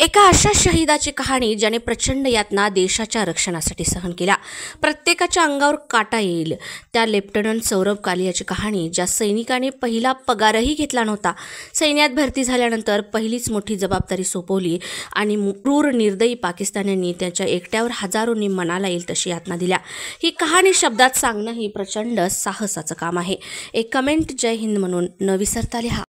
एका अशा शहीदाची कहाणी ज्याने प्रचंड यातना देशाच्या रक्षणासाठी सहन केल्या। प्रत्येकाच्या अंगावर काटा येईल त्या लेफ्टनंट सौरभ कालियाची कहाणी, ज्या सैनिकाने पहिला पगारही घेतला नव्हता, सैन्यात भरती झाल्यानंतर पहिलीच मोठी जबाबदारी सोपवली आणि क्रूर निर्दयी पाकिस्तान्यांनी त्यांच्या एकट्यावर हजारोंनी मनाला येईल तशी यातना दिल्या। ही कहाणी शब्दात सांगणं ही प्रचंड साहसाचं काम आहे। एक कमेंट जय हिंद म्हणून न विसरता लिहा।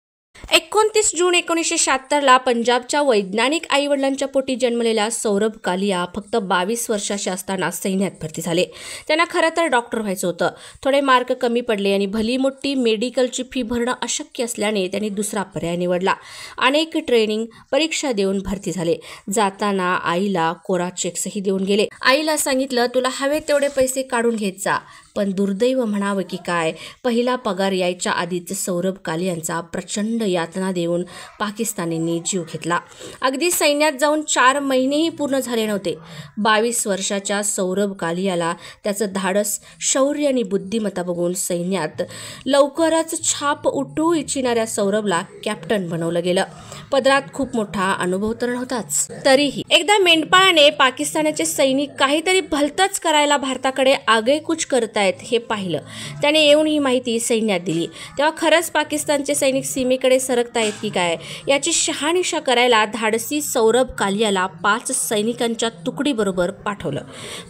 29 जून 1976ला पंजाबच्या वैज्ञानिक आईवडिलांच्या पोटी जन्मलेल्या सौरभ कालिया फक्त 22 वर्षाचे असताना सैन्यात भरती झाले। त्यांना खरं तर डॉक्टर व्हायचं होतं। थोडे मार्क कमी पडले आणि भली मोठी मेडिकलची फी भरणं अशक्य असल्याने त्यांनी दुसरा पर्याय निवडला। अनेक ट्रेनिंग परीक्षा देऊन भरती झाले। जाताना आईला कोरा चेक्सही देऊन गेले। आईला सांगितलं, तुला हवे तेवढे पैसे काढून घेत जा। पण दुर्दैव म्हणावं की काय, पहिला पगार यायच्या आधीच सौरभ कालियांचा प्रचंड यातना देऊन पाकिस्तानींनी जीव घेतला। अगदी सैन्यात जाऊन 4 महिनेही पूर्ण झाले नव्हते। 22 वर्षाच्या सौरभ कालियाला त्याचं धाडस, शौर्य आणि बुद्धिमत्ता बघून सैन्यात लवकरच छाप उठवू इच्छिणाऱ्या सौरभला कॅप्टन बनवलं गेलं। पदरात खूप मोठा अनुभव तर नव्हताच, तरीही एकदा मेंढपाळाने पाकिस्तानाचे सैनिक काहीतरी भलतंच करायला भारताकडे आगेकूच करतायत हे पाहिलं। त्याने येऊन ही माहिती सैन्यात दिली। तेव्हा खरंच पाकिस्तानचे सैनिक सीमेकडे सरकतायत की काय याची शहानिशा करायला धाडसी सौरभ कालियाला 5 सैनिकांच्या तुकडीबरोबर पाठवलं।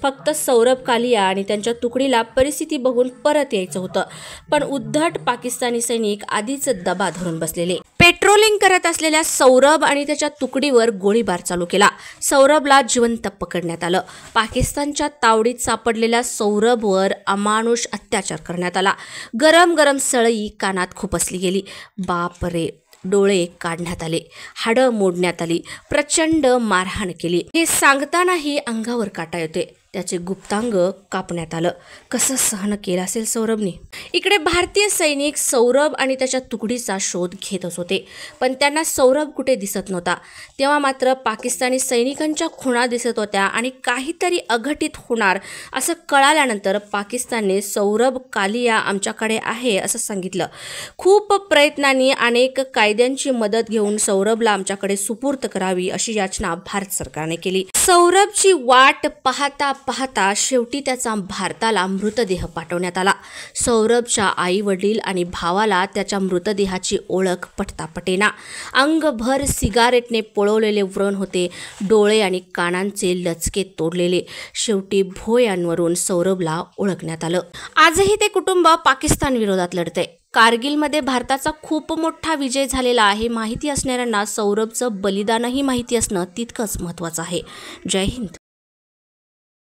फक्त सौरभ कालिया आणि त्यांच्या तुकडीला परिस्थिती बघून परत यायचं होतं, पण उद्धट पाकिस्तानी सैनिक आधीच दबा धरून बसलेले। पेट्रोलिंग करत असलेल्या सौरभ आणि त्याच्या तुकडीवर गोळीबार चालू केला। सौरभला जिवंत पकडण्यात आलं। पाकिस्तानच्या तावडीत सापडलेल्या सौरभवर अमानुष अत्याचार करण्यात आला। गरम गरम सळई कानात खुपसली गेली। बाप रे, डोळे काढण्यात आले, हाडं मोडण्यात आली, प्रचंड मारहाण केली। हे सांगतानाही अंगावर काटा येते। त्याचे गुप्तांग कापण्यात आलं। कसं सहन केलं असेल सौरभने। इकडे भारतीय सैनिक सौरभ आणि त्याच्या तुकडीचा शोध घेतच होते, पण त्यांना सौरभ कुठे दिसत नव्हता। तेव्हा मात्र पाकिस्तानी सैनिकांच्या खुणा दिसत होत्या आणि काहीतरी अघटित होणार असं कळाल्यानंतर पाकिस्तानने सौरभ कालिया आमच्याकडे आहे असं सांगितलं। खूप प्रयत्नांनी अनेक कायद्यांची मदत घेऊन सौरभला आमच्याकडे सुपूर्त करावी अशी याचना भारत सरकारने केली। सौरभची वाट पाहता पाहता शेवटी त्याचा भारताला मृतदेह पाठवण्यात आला। सौरभच्या आई वडील आणि भावाला त्याच्या मृतदेहाची ओळख पटता पटेना। अंगभर सिगारेटने पळवलेले व्रण होते, डोळे आणि कानांचे लचके तोडलेले। शेवटी भोयांवरून सौरभला ओळखण्यात आलं। आजही ते कुटुंब पाकिस्तान विरोधात लढतंय। कारगिलमध्ये भारताचा खूप मोठा विजय झालेला आहे माहिती असणाऱ्यांना सौरभचं बलिदानही माहिती असणं तितकंच महत्त्वाचं आहे। जय हिंद।